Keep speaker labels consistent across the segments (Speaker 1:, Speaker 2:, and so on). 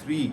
Speaker 1: 3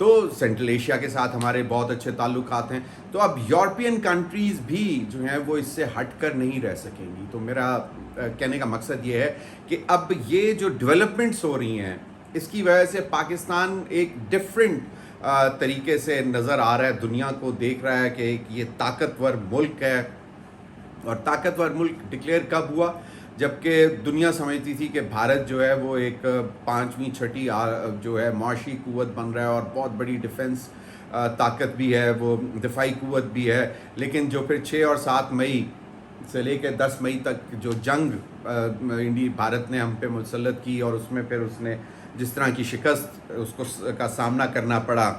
Speaker 1: تو central Asia کے ساتھ ہمارے بہت اچھے تعلقات ہیں. تو اب یورپین کنٹریز بھی جو ہیں وہ اس سے ہٹ کر نہیں رہ سکیں گی. تو میرا کہنے کا مقصد یہ ہے کہ اب یہ جو ڈیولپمنٹس ہو رہی ہیں اس کی وجہ سے پاکستان ایک ڈفرینٹ طریقے سے نظر آ رہا ہے, دنیا کو دیکھ رہا ہے کہ ایک یہ طاقتور ملک ہے. اور طاقتور ملک ڈکلیئر کب ہوا؟ جبکہ دنیا سمجھتی تھی کہ بھارت جو ہے وہ ایک 5ویں 6ٹھی جو ہے معاشی قوت بن رہا ہے اور بہت بڑی ڈیفنس طاقت بھی ہے, وہ دفاعی قوت بھی ہے. لیکن جو پھر 6 اور 7 مئی سے لے کے 10 مئی تک جو جنگ بھارت نے ہم پہ مسلط کی اور اس میں پھر اس نے جس طرح کی شکست اس کو کا سامنا کرنا پڑا,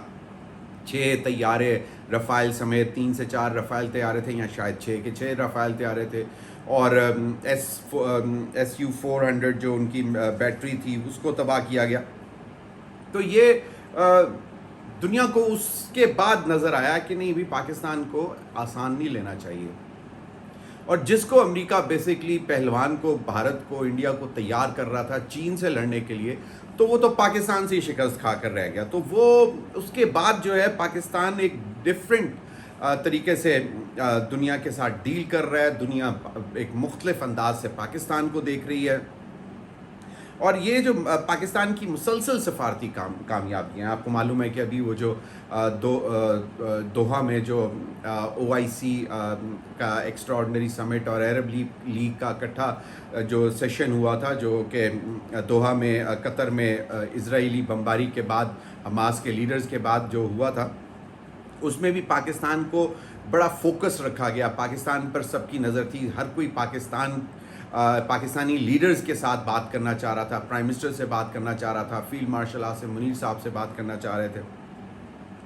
Speaker 1: 6 طیارے رفائل سمیت 3 سے 4 رفائل طیارے تھے, یا شاید 6 کے 6 رفائل طیارے تھے, اور SU-400 جو ان کی بیٹری تھی اس کو تباہ کیا گیا. تو یہ دنیا کو اس کے بعد نظر آیا کہ نہیں بھی پاکستان کو آسان نہیں لینا چاہیے. اور جس کو امریکہ بیسکلی پہلوان کو, بھارت کو, انڈیا کو تیار کر رہا تھا چین سے لڑنے کے لیے, تو وہ تو پاکستان سے ہی شکست کھا کر رہ گیا. تو وہ اس کے بعد جو ہے پاکستان ایک ڈفرینٹ طریقے سے دنیا کے ساتھ ڈیل کر رہا ہے. دنیا ایک مختلف انداز سے پاکستان کو دیکھ رہی ہے. اور یہ جو پاکستان کی مسلسل سفارتی کامیابیاں ہیں, آپ کو معلوم ہے کہ ابھی وہ جو دوحہ میں جو OIC کا ایکسٹرا آرڈنری سمٹ اور عرب لیگ کا اکٹھا جو سیشن ہوا تھا, جو کہ دوحہ میں قطر میں اسرائیلی بمباری کے بعد حماس کے لیڈرز کے بعد جو ہوا تھا, اس میں بھی پاکستان کو بڑا فوکس رکھا گیا. پاکستان پر سب کی نظر تھی, ہر کوئی پاکستانی لیڈرز کے ساتھ بات کرنا چاہ رہا تھا, پرائم منسٹر سے بات کرنا چاہ رہا تھا, فیلڈ مارشل عاصم منیر صاحب سے بات کرنا چاہ رہے تھے.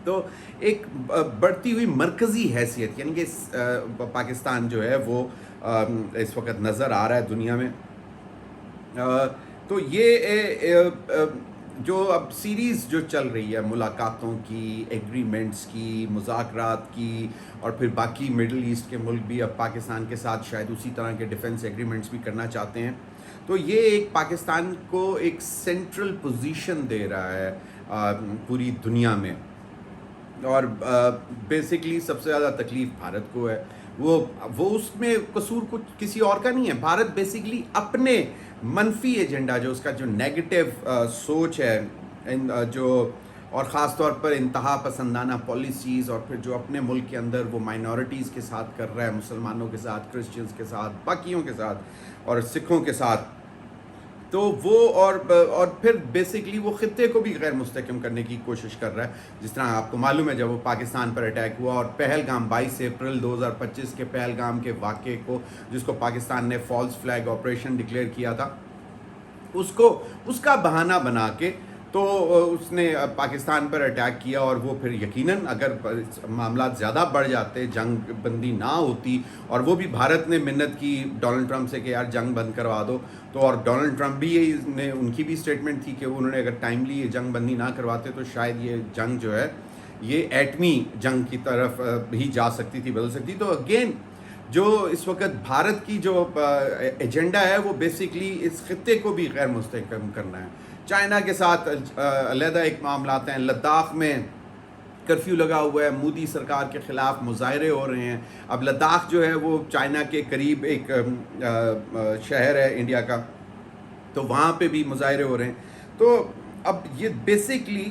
Speaker 1: تو ایک بڑھتی ہوئی مرکزی حیثیت, یعنی کہ پاکستان جو ہے وہ اس وقت نظر آ رہا ہے دنیا میں. تو یہ جو اب سیریز جو چل رہی ہے ملاقاتوں کی, ایگریمنٹس کی, مذاکرات کی, اور پھر باقی مڈل ایسٹ کے ملک بھی اب پاکستان کے ساتھ شاید اسی طرح کے ڈیفنس ایگریمنٹس بھی کرنا چاہتے ہیں. تو یہ ایک پاکستان کو ایک سینٹرل پوزیشن دے رہا ہے پوری دنیا میں. اور بیسکلی سب سے زیادہ تکلیف بھارت کو ہے. وہ اس میں قصور کچھ کسی اور کا نہیں ہے. بھارت بیسکلی اپنے منفی ایجنڈا, جو اس کا جو نیگیٹو سوچ ہے, جو اور خاص طور پر انتہا پسندانہ پالیسیز, اور پھر جو اپنے ملک کے اندر وہ مائنورٹیز کے ساتھ کر رہا ہے, مسلمانوں کے ساتھ, کرسچنز کے ساتھ, باقیوں کے ساتھ اور سکھوں کے ساتھ. تو وہ اور پھر بیسکلی وہ خطے کو بھی غیر مستحکم کرنے کی کوشش کر رہا ہے. جس طرح آپ کو معلوم ہے جب وہ پاکستان پر اٹیک ہوا اور پہلگام 22 اپریل 2025 کے پہلگام کے واقعے کو, جس کو پاکستان نے فالس فلیگ آپریشن ڈکلیئر کیا تھا, اس کا بہانہ بنا کے تو اس نے پاکستان پر اٹیک کیا. اور وہ پھر یقیناً اگر معاملات زیادہ بڑھ جاتے, جنگ بندی نہ ہوتی, اور وہ بھی بھارت نے منت کی ڈونلڈ ٹرمپ سے کہ یار جنگ بند کروا دو, تو اور ڈونلڈ ٹرمپ بھی ان کی بھی اسٹیٹمنٹ تھی کہ انہوں نے اگر ٹائملی یہ جنگ بندی نہ کرواتے تو شاید یہ جنگ جو ہے یہ ایٹمی جنگ کی طرف بھی جا سکتی تھی, بدل سکتی. تو اگین جو اس وقت بھارت کی جو ایجنڈا ہے وہ بیسکلی اس خطے کو بھی غیر مستحکم کرنا ہے. چائنا کے ساتھ علیحدہ ایک معاملات ہیں. لداخ میں کرفیو لگا ہوا ہے, مودی سرکار کے خلاف مظاہرے ہو رہے ہیں. اب لداخ جو ہے وہ چائنا کے قریب ایک شہر ہے انڈیا کا, تو وہاں پہ بھی مظاہرے ہو رہے ہیں. تو اب یہ بیسکلی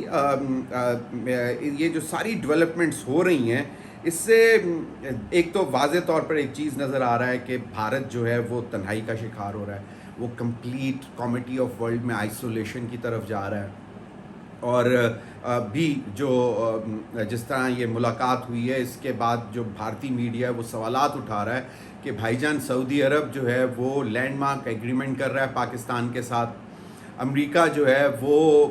Speaker 1: یہ جو ساری ڈیولپمنٹس ہو رہی ہیں, اس سے ایک تو واضح طور پر ایک چیز نظر آ رہا ہے کہ بھارت جو ہے وہ تنہائی کا شکار ہو رہا ہے. وہ کمپلیٹ کامیٹی آف ورلڈ میں آئسولیشن کی طرف جا رہا ہے. اور بھی جو جس طرح یہ ملاقات ہوئی ہے, اس کے بعد جو بھارتی میڈیا ہے وہ سوالات اٹھا رہا ہے کہ بھائی جان سعودی عرب جو ہے وہ لینڈ مارک ایگریمنٹ کر رہا ہے پاکستان کے ساتھ. امریکہ جو ہے وہ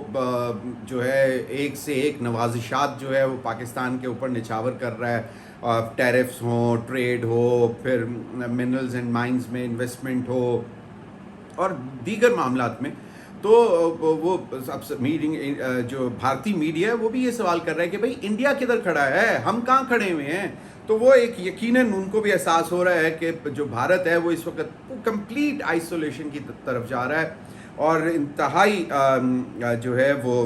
Speaker 1: جو ہے ایک سے ایک نوازشات جو ہے وہ پاکستان کے اوپر نچھاور کر رہا ہے, ٹیرفس ہوں, ٹریڈ ہو, پھر منرلز اینڈ مائنز میں انویسٹمنٹ ہو, اور دیگر معاملات میں. تو وہ میڈنگ جو بھارتی میڈیا ہے وہ بھی یہ سوال کر رہا ہے کہ بھئی انڈیا کدھر کھڑا ہے, ہم کہاں کھڑے ہوئے ہیں. تو وہ ایک یقیناً ان کو بھی احساس ہو رہا ہے کہ جو بھارت ہے وہ اس وقت کمپلیٹ آئسولیشن کی طرف جا رہا ہے, اور انتہائی جو ہے وہ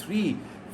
Speaker 1: 3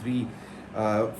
Speaker 1: 3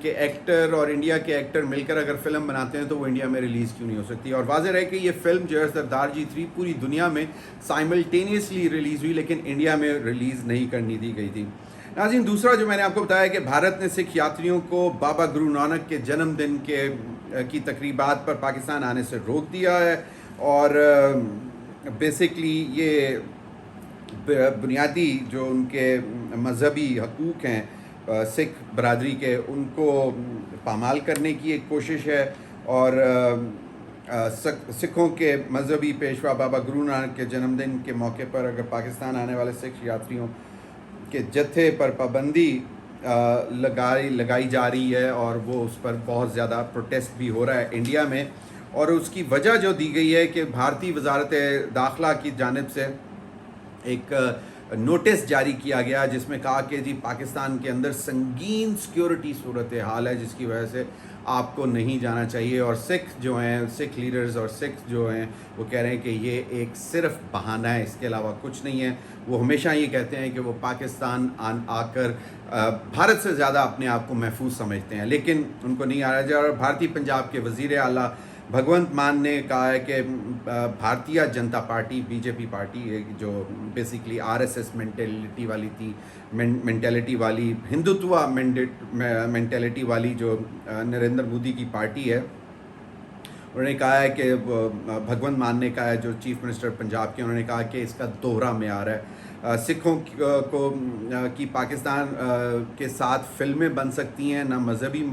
Speaker 1: کے ایکٹر اور انڈیا کے ایکٹر مل کر اگر فلم بناتے ہیں تو وہ انڈیا میں ریلیز کیوں نہیں ہو سکتی. اور واضح ہے کہ یہ فلم جو ہے سردار جی 3 پوری دنیا میں سائملٹینیسلی ریلیز ہوئی لیکن انڈیا میں ریلیز نہیں کرنی دی گئی تھی. ناظرین دوسرا جو میں نے آپ کو بتایا کہ بھارت نے سکھ یاتریوں کو بابا گرو نانک کے جنم دن کی تقریبات پر پاکستان آنے سے روک دیا ہے اور بیسکلی یہ بنیادی جو ان کے مذہبی حقوق ہیں سکھ برادری کے ان کو پامال کرنے کی ایک کوشش ہے. اور سکھوں کے مذہبی پیشوا بابا گرو نانک کے جنم دن کے موقع پر اگر پاکستان آنے والے سکھ یاتریوں کے جتھے پر پابندی لگائی جا رہی ہے اور وہ اس پر بہت زیادہ پروٹیسٹ بھی ہو رہا ہے انڈیا میں. اور اس کی وجہ جو دی گئی ہے کہ بھارتی وزارت داخلہ کی جانب سے ایک نوٹس جاری کیا گیا جس میں کہا کہ جی پاکستان کے اندر سنگین سیکیورٹی صورتحال ہے جس کی وجہ سے آپ کو نہیں جانا چاہیے. اور سکھ جو ہیں سکھ لیڈرز اور سکھ جو ہیں وہ کہہ رہے ہیں کہ یہ ایک صرف بہانہ ہے, اس کے علاوہ کچھ نہیں ہے. وہ ہمیشہ یہ کہتے ہیں کہ وہ پاکستان آ کر بھارت سے زیادہ اپنے آپ کو محفوظ سمجھتے ہیں لیکن ان کو نہیں آ رہا. اور بھارتی پنجاب کے وزیر اعلیٰ بھگونت مان نے کہا ہے کہ Bharatiya Janata Party B J P party جو basically R S S mentality والی تھی, مینٹیلٹی والی ہندوتوا مینٹیلٹی والی جو نریندر مودی کی پارٹی ہے, انہوں نے کہا ہے کہ بھگونت مان نے کہا ہے جو چیف منسٹر پنجاب کے, انہوں نے کہا کہ اس کا دوہرا معیار ہے. سکھوں کو کی پاکستان کے ساتھ فلمیں بن سکتی ہیں, نہ مذہبی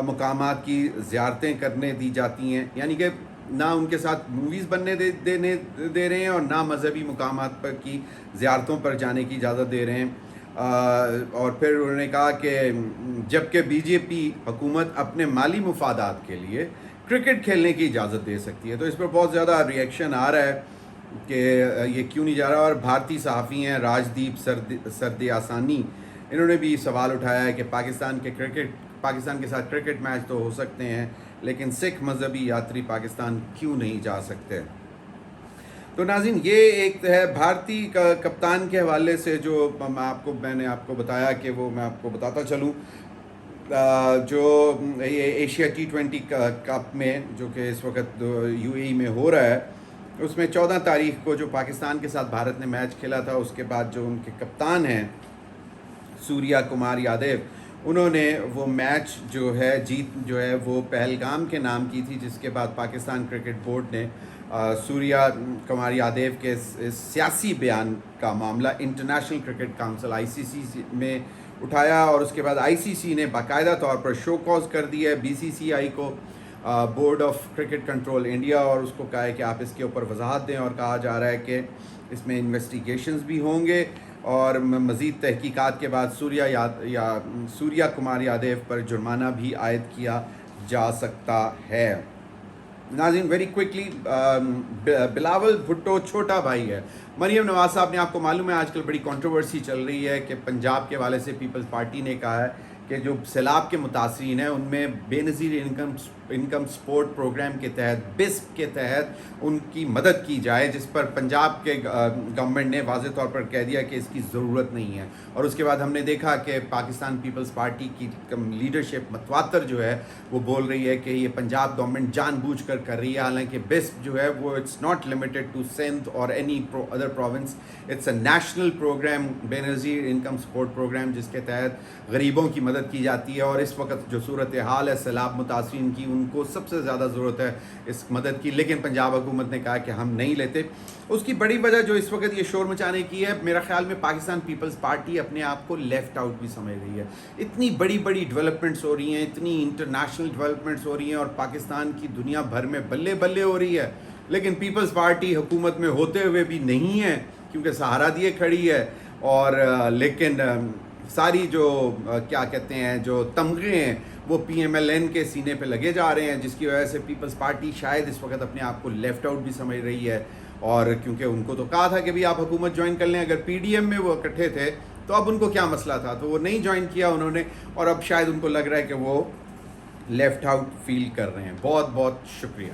Speaker 1: مقامات کی زیارتیں کرنے دی جاتی ہیں, یعنی کہ نہ ان کے ساتھ موویز بننے دے رہے ہیں اور نہ مذہبی مقامات پر کی زیارتوں پر جانے کی اجازت دے رہے ہیں. اور پھر انہوں نے کہا کہ جبکہ بی جے پی حکومت اپنے مالی مفادات کے لیے کرکٹ کھیلنے کی اجازت دے سکتی ہے. تو اس پر بہت زیادہ ریئیکشن آ رہا ہے کہ یہ کیوں نہیں جا رہا. اور بھارتی صحافی ہیں راجدیپ سردیاسانی, انہوں نے بھی سوال اٹھایا ہے کہ پاکستان کے ساتھ کرکٹ میچ تو ہو سکتے ہیں لیکن سکھ مذہبی یاتری پاکستان کیوں نہیں جا سکتے. تو ناظرین یہ ایک ہے بھارتی کپتان کے حوالے سے جو میں نے آپ کو بتایا کہ وہ میں آپ کو بتاتا چلوں. جو یہ ایشیا T20 کپ میں جو کہ اس وقت UAE میں ہو رہا ہے, اس میں 14 تاریخ کو جو پاکستان کے ساتھ بھارت نے میچ کھیلا تھا اس کے بعد جو ان کے کپتان ہیں سوریا کمار یادیو, انہوں نے وہ میچ جو ہے جیت جو ہے وہ پہلگام کے نام کی تھی, جس کے بعد پاکستان کرکٹ بورڈ نے سوریا کمار یادیو کے سیاسی بیان کا معاملہ انٹرنیشنل کرکٹ کونسل ICC میں اٹھایا اور اس کے بعد ICC نے باقاعدہ طور پر شو کاز کر دی ہے BCCI کو, board of cricket control India, اور اس کو کہا ہے کہ آپ اس کے اوپر وضاحت دیں. اور کہا جا رہا ہے کہ اس میں انویسٹیگیشنز بھی ہوں گے اور مزید تحقیقات کے بعد سوریا کمار یادیو پر جرمانہ بھی عائد کیا جا سکتا ہے. ناظرین ویری کوئکلی بلاول بھٹو چھوٹا بھائی ہے مریم نواز صاحب نے, آپ کو معلوم ہے آج کل بڑی کنٹروورسی چل رہی ہے کہ پنجاب کے حوالے سے پیپلز پارٹی نے کہا ہے کہ جو سیلاب کے متاثرین ہیں ان میں بے نظیر انکم سپورٹ پروگرام کے تحت BISP کے تحت ان کی مدد کی جائے, جس پر پنجاب کے گورنمنٹ نے واضح طور پر کہہ دیا کہ اس کی ضرورت نہیں ہے. اور اس کے بعد ہم نے دیکھا کہ پاکستان پیپلز پارٹی کی لیڈرشپ متواتر جو ہے وہ بول رہی ہے کہ یہ پنجاب گورنمنٹ جان بوجھ کر رہی ہے, حالانکہ BISP جو ہے وہ it's not limited to Sindh اور any other province, it's a national program, Benazir income support programme, جس کے تحت غریبوں کی مدد کی جاتی ہے. اور اس وقت جو صورتحال ہے سیلاب متاثرین کی, ان کو سب سے زیادہ ضرورت ہے اس مدد کی, لیکن پنجاب حکومت نے کہا کہ ہم نہیں لیتے. اس کی بڑی وجہ جو اس وقت یہ شور مچانے کی ہے, میرا خیال میں پاکستان پیپلز پارٹی اپنے آپ کو لیفٹ آؤٹ بھی سمجھ رہی ہے. اتنی بڑی ڈیولپمنٹس ہو رہی ہیں, اتنی انٹرنیشنل ڈیولپمنٹس ہو رہی ہیں اور پاکستان کی دنیا بھر میں بلے بلے ہو رہی ہے, لیکن پیپلز پارٹی حکومت میں ہوتے ہوئے بھی نہیں ہے کیونکہ سہارا دیے کھڑی ہے. اور لیکن ساری جو کیا کہتے ہیں جو تمغے ہیں وہ PMLN کے سینے پہ لگے جا رہے ہیں, جس کی وجہ سے پیپلز پارٹی شاید اس وقت اپنے آپ کو لیفٹ آؤٹ بھی سمجھ رہی ہے. اور کیونکہ ان کو تو کہا تھا کہ بھی آپ حکومت جوائن کر لیں, اگر PDM میں وہ اکٹھے تھے تو اب ان کو کیا مسئلہ تھا, تو وہ نہیں جوائن کیا انہوں نے, اور اب شاید ان کو لگ رہا ہے کہ وہ لیفٹ آؤٹ فیل کر رہے ہیں. بہت بہت شکریہ.